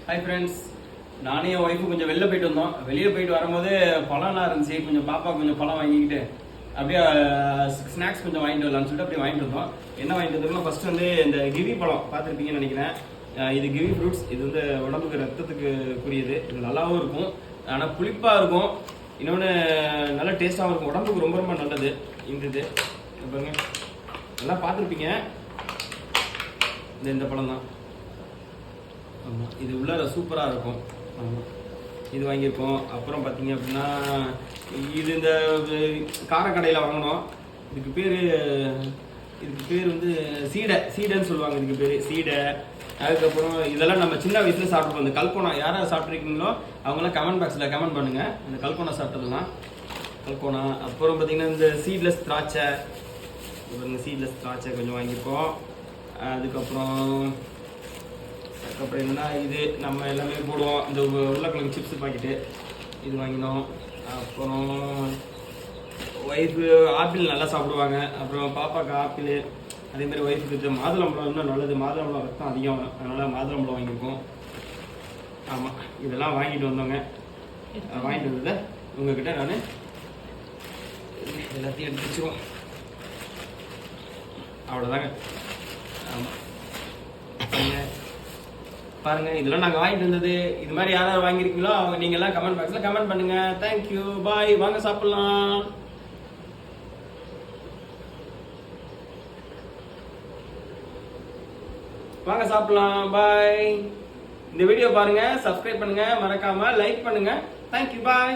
Hi friends, நானே என் wife கொஞ்சம் வெளில போயிட்டு வந்தோம். வெளியே போயிட்டு வரும்போது பழம்லாம் இருந்துச்சு. கொஞ்சம் பாப்பா கொஞ்சம் பழம் வாங்கிக்கிட்டு அப்படியே ஸ்நாக்ஸ் கொஞ்சம் வாங்கிட்டு வரலாம்னு சொல்லிட்டு அப்படியே வாங்கிட்டு வந்தோம். என்ன வாங்கிட்டு வந்தோம்னா ஃபர்ஸ்ட் வந்து இந்த கிவி பழம் பார்த்துருப்பீங்கன்னு நினைக்கிறேன். இது கிவி ஃப்ரூட்ஸ். இது வந்து உடம்புக்கு ரத்தத்துக்கு புரியுது. இது நல்லாவும் இருக்கும், ஆனால் புளிப்பாக இருக்கும். இன்னொன்று நல்லா டேஸ்ட்டாகவும் இருக்கும். உடம்புக்கு ரொம்ப ரொம்ப நல்லது. இது பாருங்க, நல்லா பார்த்துருப்பீங்க. இந்த பழம் தான். ஆமாம், இது உள்ள சூப்பராக இருக்கும். ஆமாம், இது வாங்கியிருக்கோம். அப்புறம் பார்த்தீங்க அப்படின்னா இது இந்த காரக்கடையில் வாங்கினோம். இதுக்கு பேர் வந்து சீடைன்னு சொல்லுவாங்க. இதுக்கு பேர் சீடை. அதுக்கப்புறம் இதெல்லாம் நம்ம சின்ன வயசில் சாப்பிட்ருப்போம். இந்த கல்கோனா யாராவது சாப்பிட்ருக்கீங்களோ அவங்களாம் கமெண்ட் பாக்ஸில் கமெண்ட் பண்ணுங்கள். இந்த கல்கோனா சாப்பிட்டதுலாம் கல்கோனா. அப்புறம் பார்த்தீங்கன்னா இந்த சீட்லெஸ் திராட்சை. சீட்லெஸ் திராட்சை கொஞ்சம் வாங்கியிருக்கோம். அதுக்கப்புறம் என்னன்னா இது நம்ம எல்லாமே போடுவோம். இந்த உருளைக்கிழங்கு சிப்ஸ் பாக்கெட்டு இது வாங்கினோம். அப்புறம் ஒய்ஃபு ஆப்பிள் நல்லா சாப்பிடுவாங்க. அப்புறம் பாப்பாவுக்கு ஆப்பிள், அதேமாதிரி ஒய்ஃபுக்கு மாதுளம்பழம் இன்னும் நல்லது. மாதுளம்பழம் ரத்தம் அதிகம், அதனால் மாதுளம்பழம் வாங்கியிருக்கோம். ஆமாம், இதெல்லாம் வாங்கிட்டு வந்தோங்க. வாங்கிட்டு வந்ததை உங்ககிட்ட நான் எல்லாத்தையும் எடுத்து வச்சுருவோம். அவ்வளோதாங்க. ஆமாம் பாருங்க, இதெல்லாம் நாங்கள் வாங்கிட்டு வந்தது. இது மாதிரி யாராவது வாங்கியிருக்கீங்களோ அவங்க நீங்கள்லாம் கமெண்ட் பாக்ஸில் கமெண்ட் பண்ணுங்க. தேங்க்யூ, பாய். வாங்க சாப்பிடலாம். வாங்க சாப்பிடலாம், பாய். இந்த வீடியோ பாருங்க, சப்ஸ்கிரைப் பண்ணுங்க, மறக்காம லைக் பண்ணுங்க. தேங்க்யூ, பாய்.